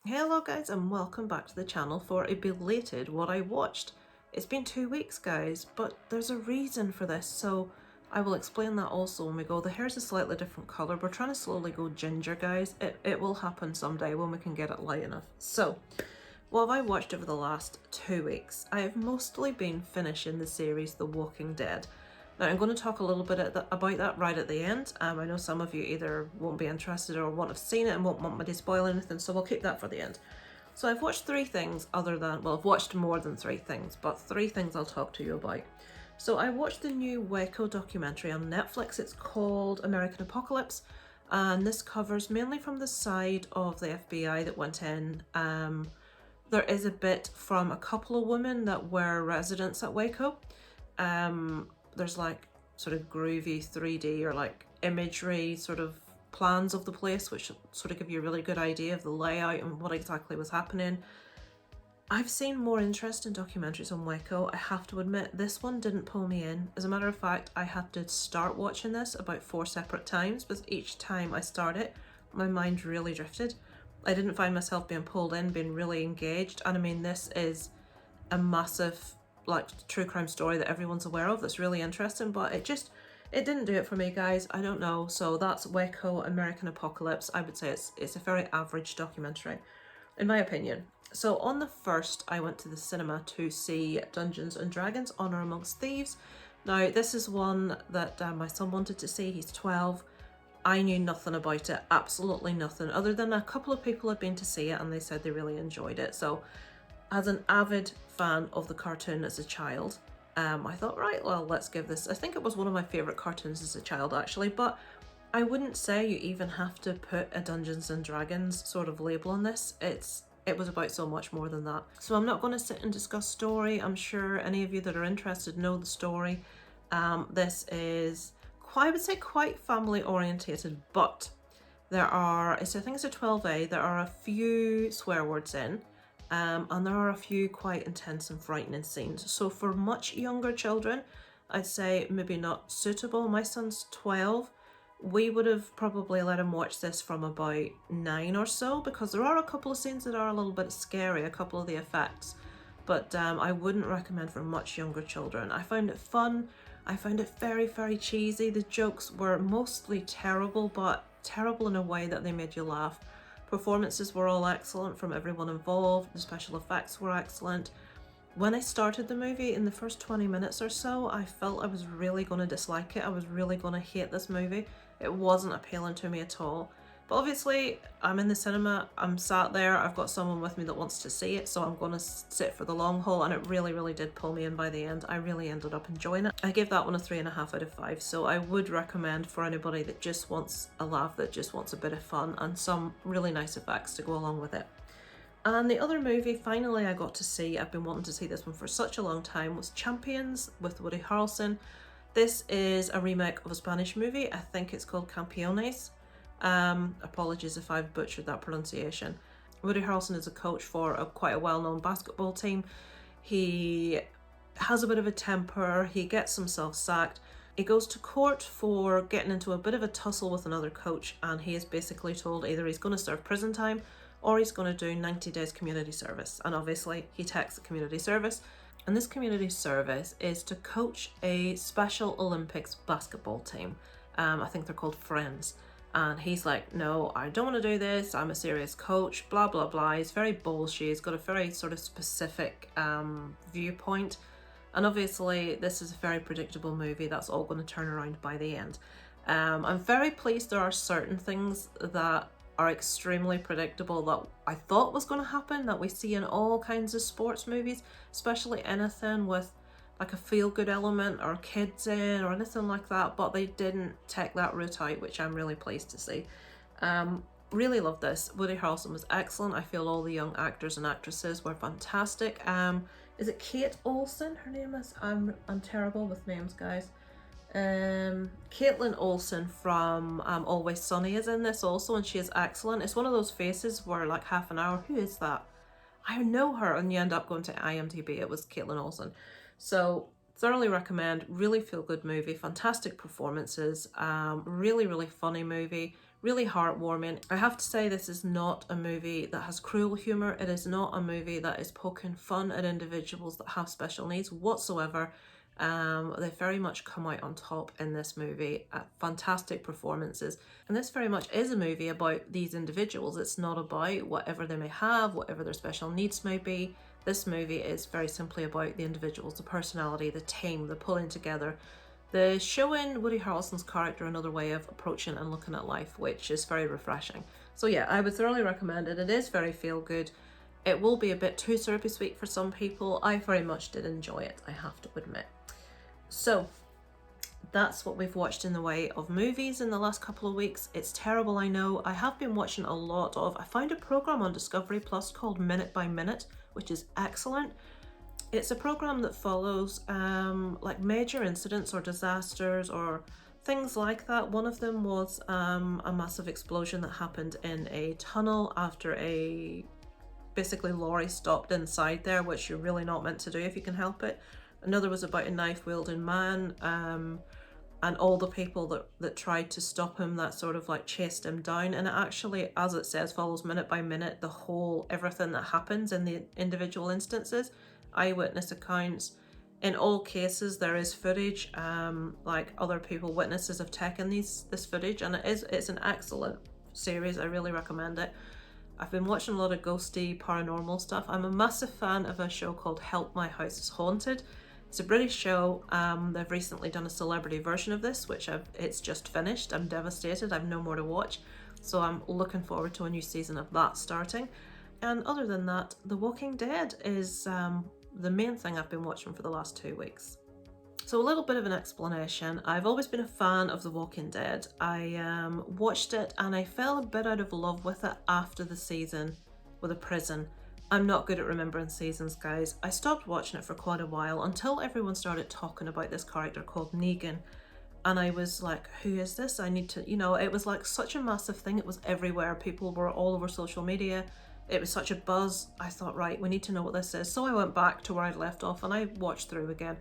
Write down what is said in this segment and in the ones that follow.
Hello guys and welcome back to the channel for a belated what I watched. It's been 2 weeks guys, but there's a reason for this, so I will explain that also when we go. The hair's a slightly different colour. We're trying to slowly go ginger guys. It will happen someday when we can get it light enough. So, what have I watched over the last 2 weeks? I have mostly been finishing the series The Walking Dead. Now I'm going to talk a little bit about that right at the end. I know some of you either won't be interested or won't have seen it and won't want me to spoil anything, so we'll keep that for the end. So I've watched three things other than, well, I've watched more than three things, but three things I'll talk to you about. So I watched the new Waco documentary on Netflix. It's called American Apocalypse, and this covers mainly from the side of the FBI that went in. There is a bit from a couple of women that were residents at Waco. There's like sort of groovy 3D or like imagery sort of plans of the place, which sort of give you a really good idea of the layout and what exactly was happening. I've seen more interesting documentaries on Waco. I have to admit, this one didn't pull me in. As a matter of fact, I had to start watching this about 4 separate times, but each time I start it, my mind really drifted. I didn't find myself being pulled in, being really engaged. And I mean, this is a massive like true crime story that everyone's aware of that's really interesting, but it didn't do it for me guys. I don't know. So that's Waco American Apocalypse. I would say it's a very average documentary in my opinion. So on the first, I went to the cinema to see Dungeons and Dragons Honor Amongst Thieves. Now this is one that my son wanted to see. He's 12. I knew nothing about it, absolutely nothing, other than a couple of people had been to see it and they said they really enjoyed it. So as an avid fan of the cartoon as a child, I thought, right, well, let's give this. I think it was one of my favourite cartoons as a child, actually, but I wouldn't say you even have to put a Dungeons and Dragons sort of label on this. It was about so much more than that. So I'm not going to sit and discuss story. I'm sure any of you that are interested know the story. This is, I would say, quite family orientated, but I think it's a 12A, there are a few swear words in. And there are a few quite intense and frightening scenes. So for much younger children, I'd say maybe not suitable. My son's 12. We would have probably let him watch this from about 9 or so, because there are a couple of scenes that are a little bit scary, a couple of the effects. But I wouldn't recommend for much younger children. I found it fun. I found it very, very cheesy. The jokes were mostly terrible, but terrible in a way that they made you laugh. Performances were all excellent from everyone involved. The special effects were excellent. When I started the movie, in the first 20 minutes or so, I felt I was really going to dislike it. I was really going to hate this movie. It wasn't appealing to me at all. But obviously, I'm in the cinema, I'm sat there, I've got someone with me that wants to see it, so I'm going to sit for the long haul, and it really, really did pull me in by the end. I really ended up enjoying it. I gave that one a 3.5 out of 5, so I would recommend for anybody that just wants a laugh, that just wants a bit of fun, and some really nice effects to go along with it. And the other movie, finally, I got to see, I've been wanting to see this one for such a long time, was Champions with Woody Harrelson. This is a remake of a Spanish movie. I think it's called Campeones. Apologies if I've butchered that pronunciation. Woody Harrelson is a coach for quite a well-known basketball team. He has a bit of a temper. He gets himself sacked. He goes to court for getting into a bit of a tussle with another coach, and he is basically told either he's going to serve prison time or he's going to do 90 days community service. And obviously he takes the community service. And this community service is to coach a Special Olympics basketball team. I think they're called Friends. And he's like, no, I don't want to do this. I'm a serious coach, blah, blah, blah. He's very bullshit. He's got a very sort of specific viewpoint. And obviously, this is a very predictable movie. That's all going to turn around by the end. I'm very pleased there are certain things that are extremely predictable that I thought was going to happen, that we see in all kinds of sports movies, especially anything with like a feel-good element or kids in or anything like that, but they didn't take that route out, which I'm really pleased to see. Really love this. Woody Harrelson was excellent. I feel all the young actors and actresses were fantastic. Is it Kate Olsen? Her name is. I'm terrible with names, guys. Caitlin Olsen from Always Sunny is in this also, and she is excellent. It's one of those faces where like half an hour, who is that? I know her, and you end up going to IMDb. It was Caitlin Olsen. So Thoroughly recommend, really feel good movie, fantastic performances, really, really funny movie, really heartwarming. I have to say, this is not a movie that has cruel humour. It is not a movie that is poking fun at individuals that have special needs whatsoever. They very much come out on top in this movie. Fantastic performances. And this very much is a movie about these individuals. It's not about whatever they may have, whatever their special needs may be. This movie is very simply about the individuals, the personality, the team, the pulling together, the showing Woody Harrelson's character another way of approaching and looking at life, which is very refreshing. So yeah, I would thoroughly recommend it. It is very feel good. It will be a bit too syrupy sweet for some people. I very much did enjoy it, I have to admit. So that's what we've watched in the way of movies in the last couple of weeks. It's terrible, I know. I have been watching a lot of, I found a program on Discovery Plus called Minute by Minute, which is excellent. It's a program that follows like major incidents or disasters or things like that. One of them was a massive explosion that happened in a tunnel after a basically lorry stopped inside there, which you're really not meant to do if you can help it. Another was about a knife wielding man, and all the people that tried to stop him, that sort of like chased him down. And it actually, as it says, follows minute by minute the whole everything that happens in the individual instances, eyewitness accounts. In all cases, there is footage, like other people, witnesses have taken this footage, and it's an excellent series. I really recommend it. I've been watching a lot of ghosty paranormal stuff. I'm a massive fan of a show called Help My House is Haunted. It's a British show. They've recently done a celebrity version of this, which it's just finished. I'm devastated. I've no more to watch. So I'm looking forward to a new season of that starting. And other than that, The Walking Dead is the main thing I've been watching for the last 2 weeks. So a little bit of an explanation. I've always been a fan of The Walking Dead. I watched it and I fell a bit out of love with it after the season with a prison. I'm not good at remembering seasons, guys. I stopped watching it for quite a while until everyone started talking about this character called Negan. And I was like, who is this? I need to, it was like such a massive thing. It was everywhere. People were all over social media. It was such a buzz. I thought, right, we need to know what this is. So I went back to where I'd left off and I watched through again.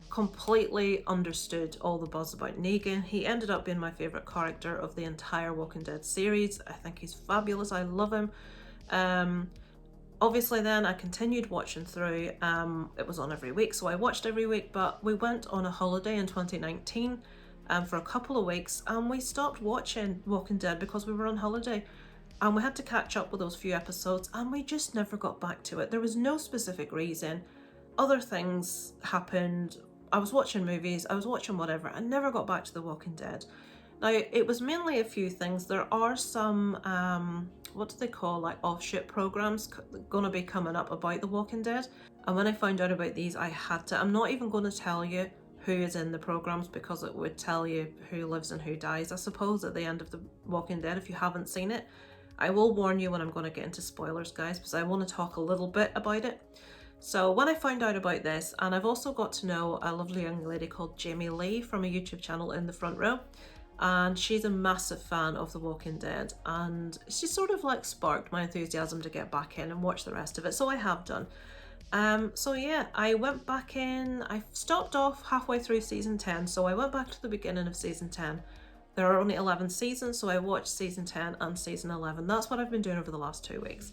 Completely understood all the buzz about Negan. He ended up being my favourite character of the entire Walking Dead series. I think he's fabulous. I love him. Obviously then I continued watching through. It was on every week, so I watched every week, but we went on a holiday in 2019 for a couple of weeks and we stopped watching Walking Dead because we were on holiday. And we had to catch up with those few episodes and we just never got back to it. There was no specific reason. Other things happened. I was watching movies, I was watching whatever, and never got back to The Walking Dead. Now, it was mainly a few things. There are some, what do they call, like offshoot programs going to be coming up about The Walking Dead. And when I found out about these, I had to. I'm not even going to tell you who is in the programs because it would tell you who lives and who dies, I suppose, at the end of The Walking Dead if you haven't seen it. I will warn you when I'm going to get into spoilers, guys, because I want to talk a little bit about it. So when I found out about this, and I've also got to know a lovely young lady called Jamie Lee from a YouTube channel In the Front Row, and she's a massive fan of The Walking Dead, and she sort of like sparked my enthusiasm to get back in and watch the rest of it, so I have done. So yeah, I went back in, I stopped off halfway through season 10, so I went back to the beginning of season 10. There are only 11 seasons, so I watched season 10 and season 11. That's what I've been doing over the last 2 weeks.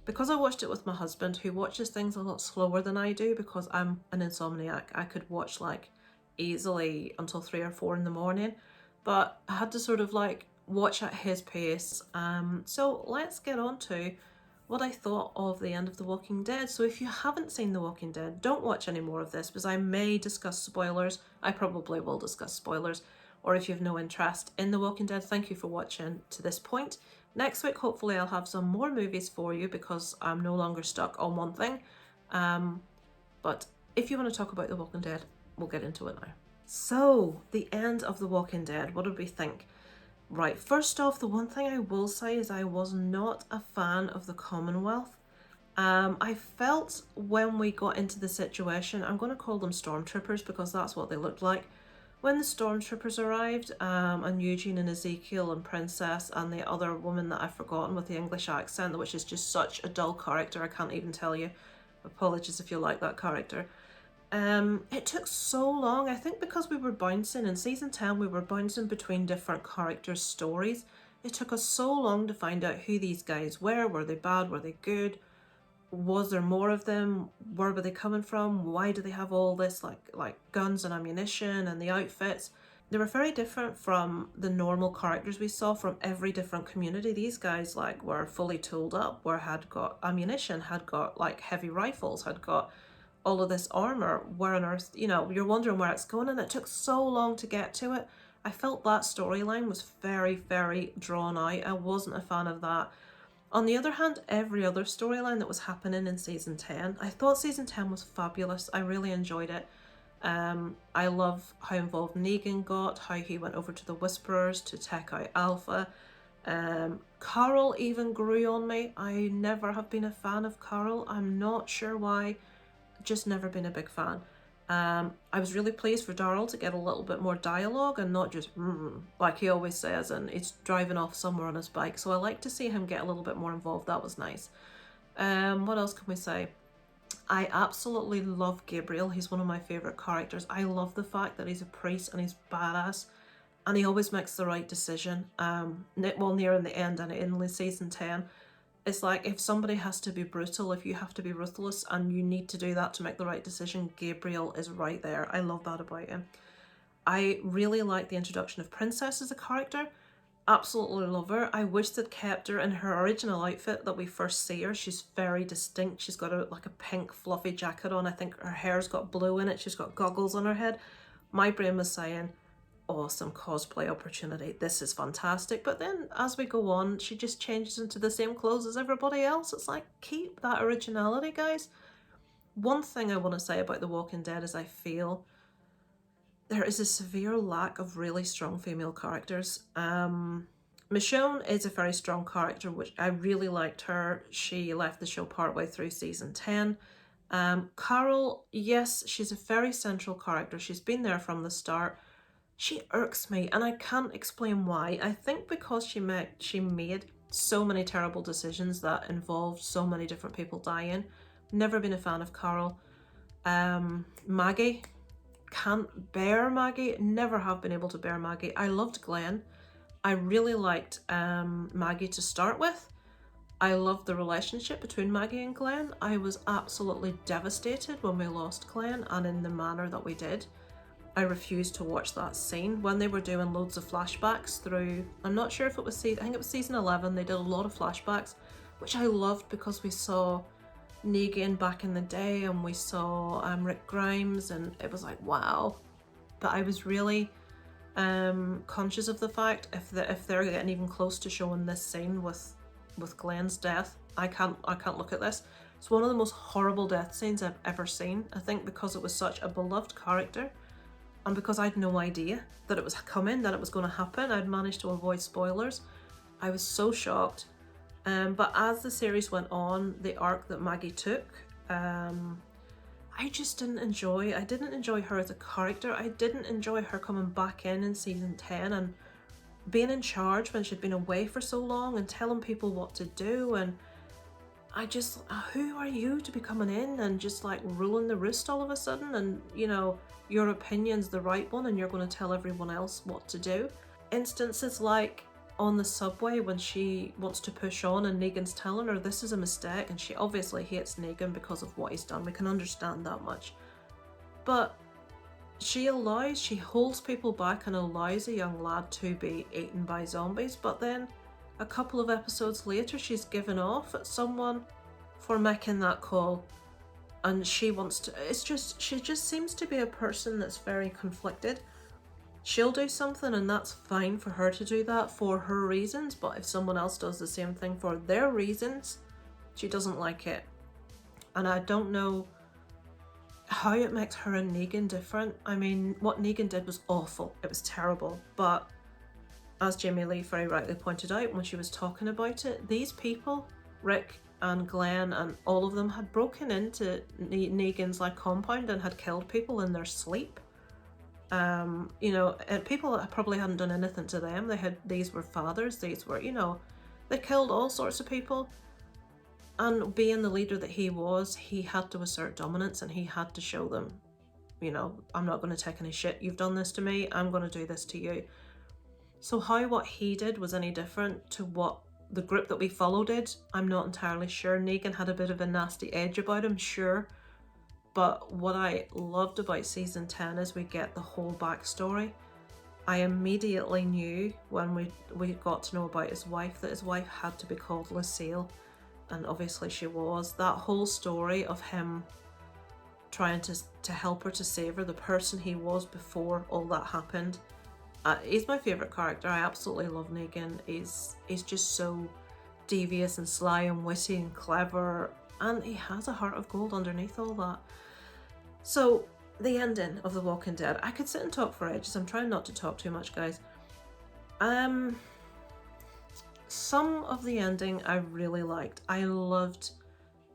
Because I watched it with my husband, who watches things a lot slower than I do because I'm an insomniac. I could watch like easily until 3 or 4 in the morning, but I had to sort of like watch at his pace. So let's get on to what I thought of the end of The Walking Dead. So if you haven't seen The Walking Dead, don't watch any more of this because I may discuss spoilers. I probably will discuss spoilers. Or if you have no interest in The Walking Dead, thank you for watching to this point. Next week, hopefully I'll have some more movies for you because I'm no longer stuck on one thing. But if you want to talk about The Walking Dead, we'll get into it now. So, the end of The Walking Dead, what did we think? Right, first off, the one thing I will say is I was not a fan of the Commonwealth. I felt when we got into the situation, I'm going to call them stormtroopers because that's what they looked like. When the stormtroopers arrived, and Eugene and Ezekiel and Princess and the other woman that I've forgotten with the English accent, which is just such a dull character, I can't even tell you. Apologies if you like that character. It took so long. I think because we were bouncing in season 10, we were bouncing between different characters' stories. It took us so long to find out who these guys were. Were they bad? Were they good? Was there more of them? Where were they coming from? Why do they have all this like guns and ammunition and the outfits? They were very different from the normal characters we saw from every different community. These guys like were fully tooled up, were had got ammunition, had got like heavy rifles, had got all of this armor. Where on earth, you know, you're wondering where it's going, and it took so long to get to it. I felt that storyline was very, very drawn out. I wasn't a fan of that. On the other hand, every other storyline that was happening in season 10, I thought season 10 was fabulous. I really enjoyed it. I love how involved Negan got, how he went over to the Whisperers to check out Alpha. Carol even grew on me. I never have been a fan of Carol. I'm not sure why. Just never been a big fan. I was really pleased for Darryl to get a little bit more dialogue and not just like he always says, and he's driving off somewhere on his bike. So I like to see him get a little bit more involved. That was nice. What else can we say? I absolutely love Gabriel. He's one of my favourite characters. I love the fact that he's a priest and he's badass and he always makes the right decision. Well, near in the end and in season 10, it's like if somebody has to be brutal, if you have to be ruthless and you need to do that to make the right decision, Gabriel is right there. I love that about him. I really like the introduction of Princess as a character. Absolutely love her. I wish they'd kept her in her original outfit that we first see her. She's very distinct. She's got like a pink fluffy jacket on. I think her hair's got blue in it. She's got goggles on her head. My brain was saying, awesome cosplay opportunity. This is fantastic. But then as we go on, she just changes into the same clothes as everybody else. It's like, keep that originality, guys. One thing I want to say about The Walking Dead is I feel there is a severe lack of really strong female characters. Michonne is a very strong character, which I really liked her. She left the show partway through season 10. Carol, yes, she's a very central character. She's been there from the start. She irks me, and I can't explain why. I think because she made so many terrible decisions that involved so many different people dying. Never been a fan of Carol. Maggie, can't bear Maggie. Never have been able to bear Maggie. I loved Glenn. I really liked Maggie to start with. I loved the relationship between Maggie and Glenn. I was absolutely devastated when we lost Glenn, and in the manner that we did. I refused to watch that scene when they were doing loads of flashbacks through, I'm not sure if it was I think it was season 11. They did a lot of flashbacks, which I loved because we saw Negan back in the day and we saw Rick Grimes, and it was like, wow. But I was really conscious of the fact if they're getting even close to showing this scene with Glenn's death, I can't look at this. It's one of the most horrible death scenes I've ever seen. I think because it was such a beloved character, and because I had no idea that it was coming, that it was going to happen. I'd managed to avoid spoilers. I was so shocked. But as the series went on, the arc that Maggie took, I just didn't enjoy. I didn't enjoy her as a character. I didn't enjoy her coming back in season 10 and being in charge when she'd been away for so long and telling people what to do. And I just, who are you to be coming in and just like ruling the roost all of a sudden? And, you know, your opinion's the right one and you're going to tell everyone else what to do. Instances like on the subway when she wants to push on and Negan's telling her this is a mistake, and she obviously hates Negan because of what he's done. We can understand that much. But she holds people back and allows a young lad to be eaten by zombies, but then a couple of episodes later she's given off at someone for making that call, and she wants to, she just seems to be a person that's very conflicted. She'll do something and that's fine for her to do that for her reasons, but if someone else does the same thing for their reasons, she doesn't like it. And I don't know how it makes her and Negan different. I mean, what Negan did was awful. It was terrible. But as Jamie Lee very rightly pointed out when she was talking about it, these people, Rick and Glenn and all of them, had broken into Negan's like compound and had killed people in their sleep. You know, and people that probably hadn't done anything to them. These were fathers, these were, you know, they killed all sorts of people. And being the leader that he was, he had to assert dominance and he had to show them you know, I'm not going to take any shit. You've done this to me. I'm going to do this to you. So how what he did was any different to what the group that we followed did, I'm not entirely sure. Negan had a bit of a nasty edge about him, sure. But what I loved about season 10 is we get the whole backstory. I immediately knew when we got to know about his wife that his wife had to be called Lucille. And obviously she was. That whole story of him trying to help her, to save her, the person he was before all that happened. He's my favourite character. I absolutely love Negan. He's just so devious and sly and witty and clever, and he has a heart of gold underneath all that. So the ending of The Walking Dead, I could sit and talk for ages. I'm trying not to talk too much, guys. Some of the ending I really liked. I loved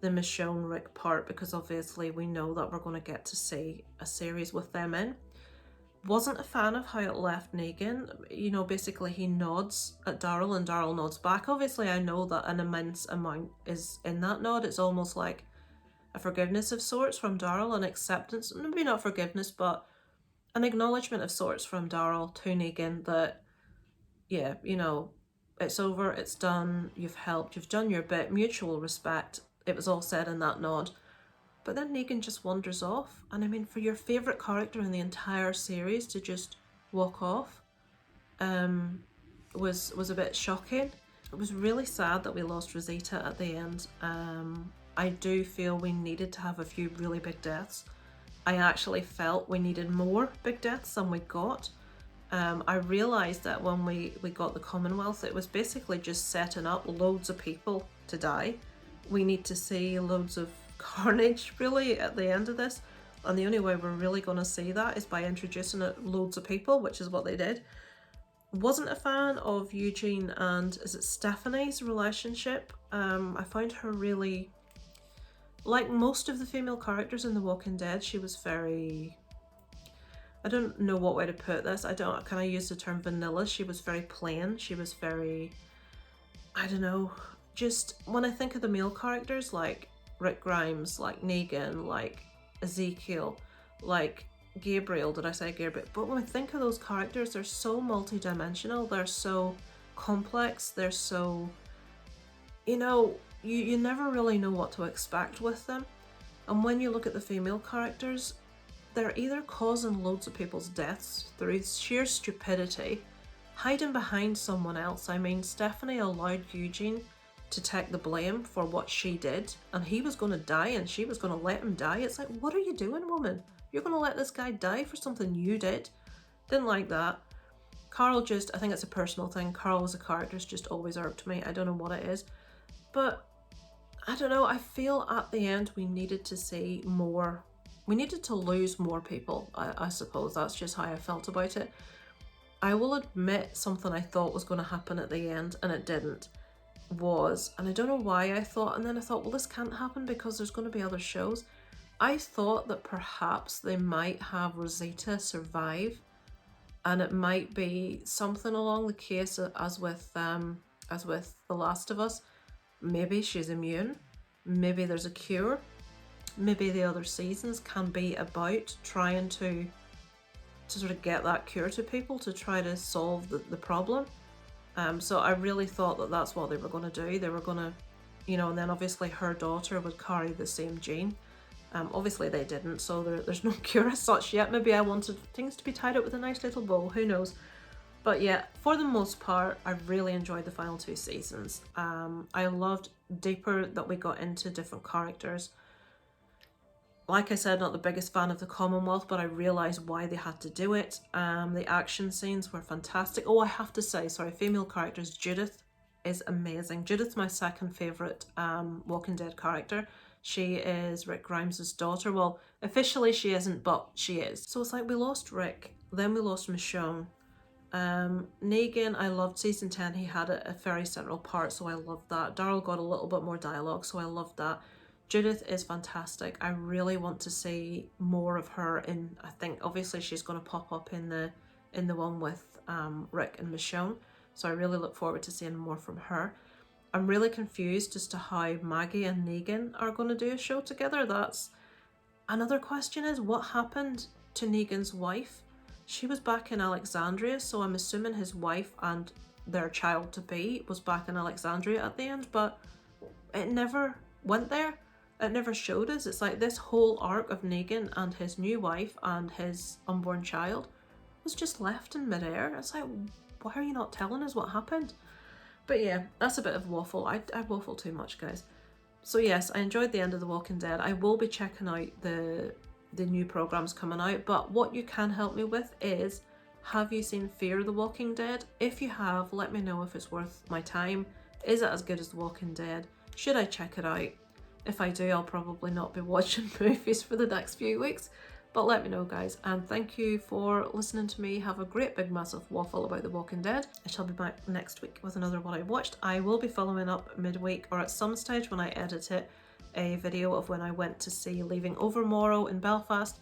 the Michonne Rick part because obviously we know that we're going to get to see a series with them in. Wasn't a fan of how it left Negan. You know, basically he nods at Daryl and Daryl nods back. Obviously I know that an immense amount is in that nod. It's almost like a forgiveness of sorts from Daryl, an acceptance, maybe not forgiveness, but an acknowledgement of sorts from Daryl to Negan that, yeah, you know, it's over, it's done, you've helped, you've done your bit, mutual respect. It was all said in that nod. But then Negan just wanders off. And I mean, for your favourite character in the entire series to just walk off was a bit shocking. It was really sad that we lost Rosita at the end. I do feel we needed to have a few really big deaths. I actually felt we needed more big deaths than we got. I realised that when we got the Commonwealth, it was basically just setting up loads of people to die. We need to see loads of carnage really at the end of this, and the only way we're really going to see that is by introducing loads of people, which is what they did. Wasn't a fan of Eugene and is it Stephanie's relationship. I found her really, like most of the female characters in The Walking Dead, she was very, I don't know what way to put this, can I use the term vanilla? She was very plain, she was very, I don't know, just when I think of the male characters like Rick Grimes, like Negan, like Ezekiel, like Gabriel, did I say Gabriel? But when I think of those characters, they're so multi-dimensional, they're so complex, they're so, you know, you never really know what to expect with them. And when you look at the female characters, they're either causing loads of people's deaths through sheer stupidity, hiding behind someone else. I mean, Stephanie allowed Eugene to take the blame for what she did, and he was going to die and she was going to let him die. It's like, what are you doing, woman? You're going to let this guy die for something you did? Didn't like that. Carl just, I think it's a personal thing. Carl as a character's just always irked me. I don't know what it is. But I don't know, I feel at the end we needed to see more. We needed to lose more people, I suppose. That's just how I felt about it. I will admit something I thought was going to happen at the end, and it didn't. Was, and I don't know why I thought, and then I thought, well, this can't happen because there's going to be other shows. I thought that perhaps they might have Rosita survive, and it might be something along the case as with The Last of Us. Maybe she's immune, maybe there's a cure, maybe the other seasons can be about trying to sort of get that cure to people, to try to solve the problem. So I really thought that that's what they were going to do. They were going to, you know, and then obviously her daughter would carry the same gene. Obviously they didn't, so there's no cure as such yet. Maybe I wanted things to be tied up with a nice little bow, who knows. But yeah, for the most part, I really enjoyed the final 2 seasons. I loved deeper that we got into different characters. Like I said, not the biggest fan of the Commonwealth, but I realised why they had to do it. The action scenes were fantastic. Oh, I have to say, sorry, female characters, Judith is amazing. Judith's my second favourite Walking Dead character. She is Rick Grimes' daughter. Well, officially she isn't, but she is. So it's like we lost Rick, then we lost Michonne. Negan, I loved season 10. He had a very central part, so I loved that. Daryl got a little bit more dialogue, so I loved that. Judith is fantastic. I really want to see more of her in, I think obviously she's going to pop up in the one with Rick and Michonne, so I really look forward to seeing more from her. I'm really confused as to how Maggie and Negan are going to do a show together. That's another question, is what happened to Negan's wife. She was back in Alexandria, so I'm assuming his wife and their child to be was back in Alexandria at the end, but it never went there. It never showed us. It's like this whole arc of Negan and his new wife and his unborn child was just left in midair. It's like, why are you not telling us what happened? But yeah, that's a bit of waffle. I waffle too much, guys. So yes, I enjoyed the end of The Walking Dead. I will be checking out the new programs coming out, but what you can help me with is, have you seen Fear the Walking Dead? If you have, let me know if it's worth my time. Is it as good as The Walking Dead? Should I check it out? If I do, I'll probably not be watching movies for the next few weeks, but let me know, guys. And thank you for listening to me have a great big massive waffle about The Walking Dead. I shall be back next week with another What I Watched. I will be following up midweek or at some stage when I edit it, a video of when I went to see Leaving Overmorrow in Belfast.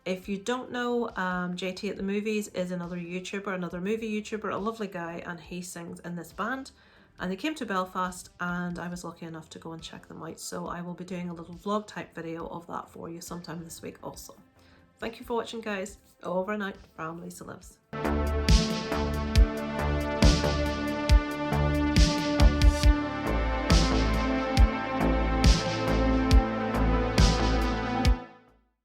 If you don't know, JT at the Movies is another YouTuber, another movie YouTuber, a lovely guy, and he sings in this band. And they came to Belfast and I was lucky enough to go and check them out. So I will be doing a little vlog type video of that for you sometime this week also. Thank you for watching, guys. Over and out from Lisa Lives.